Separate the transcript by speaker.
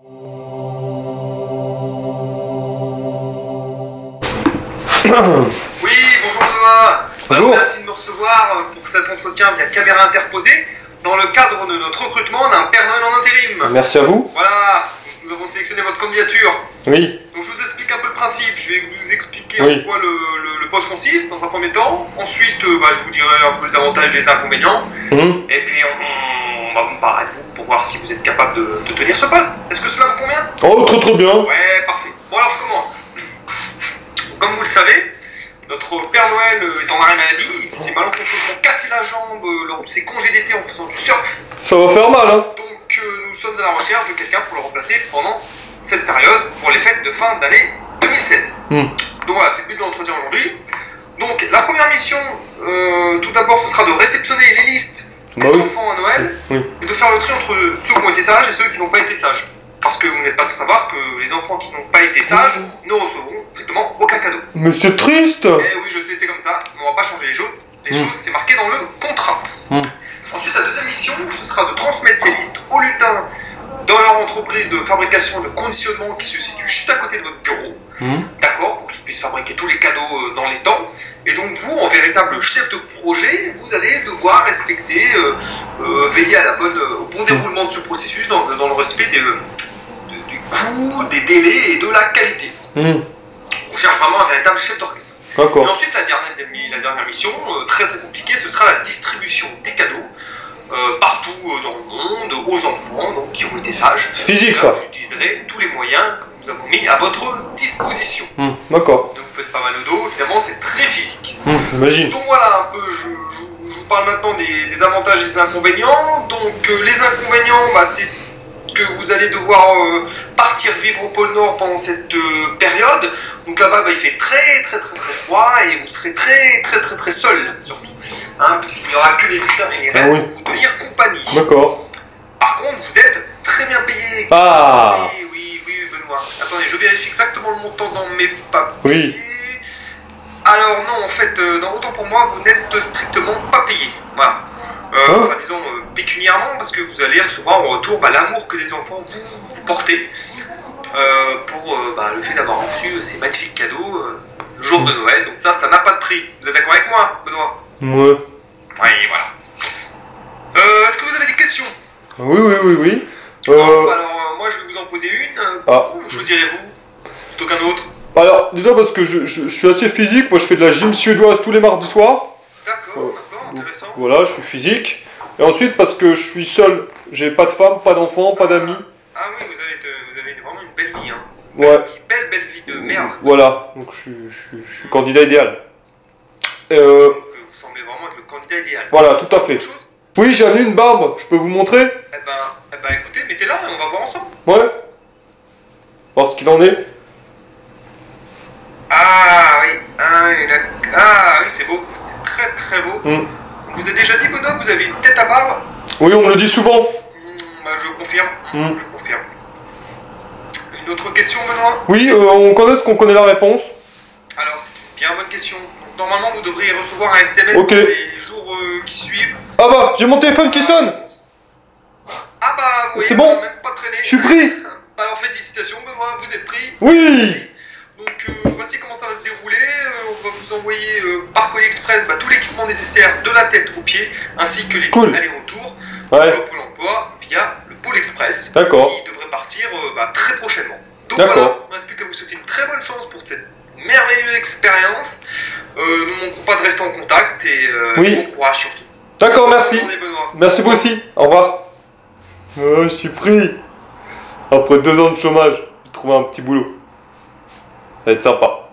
Speaker 1: Oui, bonjour Benoît.
Speaker 2: Bonjour.
Speaker 1: Merci de me recevoir pour cet entretien via caméra interposée dans le cadre de notre recrutement d'un Père Noël en intérim.
Speaker 2: Merci à vous.
Speaker 1: Voilà, nous avons sélectionné votre candidature.
Speaker 2: Oui.
Speaker 1: Donc je vous explique un peu le principe. Je vais vous expliquer
Speaker 2: Oui.
Speaker 1: en quoi le poste consiste dans un premier temps. Ensuite, je vous dirai un peu les avantages et les inconvénients. Et puis on va me parler de vous pour voir si vous êtes capable de tenir ce poste. Est-ce que cela vous convient?
Speaker 2: Oh, très bien.
Speaker 1: Ouais, parfait. Bon alors je commence. Comme vous le savez, notre Père Noël est en arrêt maladie. Il s'est malencontreusement cassé la jambe lors de ses congés d'été en faisant du surf.
Speaker 2: Ça va faire mal, hein.
Speaker 1: Donc nous sommes à la recherche de quelqu'un pour le remplacer pendant cette période pour les fêtes de fin d'année 2016. Donc voilà, c'est le but de l'entretien aujourd'hui. Donc la première mission, tout d'abord, ce sera de réceptionner les listes des enfants à Noël et de faire le tri entre ceux qui ont été sages et ceux qui n'ont pas été sages. Parce que vous n'êtes pas sans savoir que les enfants qui n'ont pas été sages ne recevront strictement aucun cadeau.
Speaker 2: Mais c'est triste.
Speaker 1: Eh oui, je sais, c'est comme ça. On va pas changer les choses. Les choses, c'est marqué dans le contrat. Ensuite, la deuxième mission, ce sera de transmettre ces listes aux lutins dans leur entreprise de fabrication et de conditionnement qui se situe juste à côté de votre bureau. D'accord, pour qu'ils puissent fabriquer tous les cadeaux dans les temps. Et donc vous, en véritable chef de projet, vous allez devoir respecter, veiller à au bon déroulement de ce processus dans le respect du coût, des délais et de la qualité. On cherche vraiment un véritable chef d'orchestre. Et ensuite, la dernière mission, très compliquée, ce sera la distribution des cadeaux partout dans le monde, aux enfants donc, qui ont été sages.
Speaker 2: Physique, ça.
Speaker 1: Vous utiliserez tous les moyens que nous avons mis à votre disposition.
Speaker 2: D'accord.
Speaker 1: Ne vous faites pas mal au dos, évidemment, c'est très physique.
Speaker 2: Imagine.
Speaker 1: Donc voilà un peu, je vous parle maintenant des avantages et des inconvénients. Donc les inconvénients, c'est que vous allez devoir partir vivre au pôle Nord pendant cette période. Donc là-bas, il fait très froid et vous serez très seul surtout. Puisqu'il n'y aura que les lutins et les reines pour vous tenir compagnie.
Speaker 2: D'accord.
Speaker 1: Par contre, vous êtes très bien payé. Oui, Benoît. Attendez, je vérifie exactement le montant dans mes papiers.
Speaker 2: Oui.
Speaker 1: Alors non, en fait, autant pour moi, vous n'êtes strictement pas payé. Voilà. Enfin, disons, pécuniairement, parce que vous allez recevoir en retour l'amour que les enfants vous portez pour le fait d'avoir reçu ces magnifiques cadeaux le jour de Noël. Donc ça n'a pas de prix. Vous êtes d'accord avec moi, Benoît?
Speaker 2: Ouais.
Speaker 1: Oui, voilà. Est-ce que vous avez des questions?
Speaker 2: Oui.
Speaker 1: Alors, moi, je vais vous en poser une. Choisirez-vous plutôt qu'un autre?
Speaker 2: Alors, déjà parce que je suis assez physique. Moi, je fais de la gym suédoise tous les mardis soirs.
Speaker 1: D'accord, intéressant.
Speaker 2: Voilà, je suis physique. Et ensuite, parce que je suis seul. J'ai pas de femme, pas d'enfant, pas d'amis.
Speaker 1: Ah oui, vous avez vraiment une belle vie, hein. Belle vie de merde.
Speaker 2: Voilà, donc je suis candidat idéal.
Speaker 1: Donc, vous semblez vraiment être le candidat idéal.
Speaker 2: Voilà, tout à fait. Oui, j'ai amené une barbe, je peux vous montrer?
Speaker 1: Eh ben, écoutez, mettez-la et on va voir ensemble.
Speaker 2: Ouais. Voir ce qu'il en est.
Speaker 1: Ah oui, c'est beau. C'est très beau. Vous avez déjà dit, Benoît, que vous avez une tête à barbe?
Speaker 2: Oui, on me le dit souvent.
Speaker 1: Je confirme. Je confirme. Une autre question, Benoît?
Speaker 2: Oui, qu'on connaît la réponse.
Speaker 1: Alors, c'est une bien bonne question. Donc, normalement, vous devriez recevoir un SMS dans les jours qui suivent.
Speaker 2: Ah bah, j'ai mon téléphone qui sonne.
Speaker 1: Ah bah, oui,
Speaker 2: c'est bon.
Speaker 1: Ça va même pas traîner.
Speaker 2: Je suis pris.
Speaker 1: Alors, félicitations, Benoît, vous êtes pris.
Speaker 2: Oui.
Speaker 1: Donc voici comment ça va se dérouler. On va vous envoyer par colis express tout l'équipement nécessaire de la tête aux pieds, ainsi que les aller-retour au Pôle emploi via le Pôle Express qui devrait partir très prochainement. Donc voilà, il ne reste plus qu'à vous souhaiter une très bonne chance pour cette merveilleuse expérience. Nous ne manquons pas de rester en contact et bon courage surtout.
Speaker 2: D'accord, merci.
Speaker 1: Bonne journée, Benoît.
Speaker 2: Merci vous aussi. Au revoir. Je suis pris. Après 2 ans de chômage, j'ai trouvé un petit boulot. Ça va être sympa.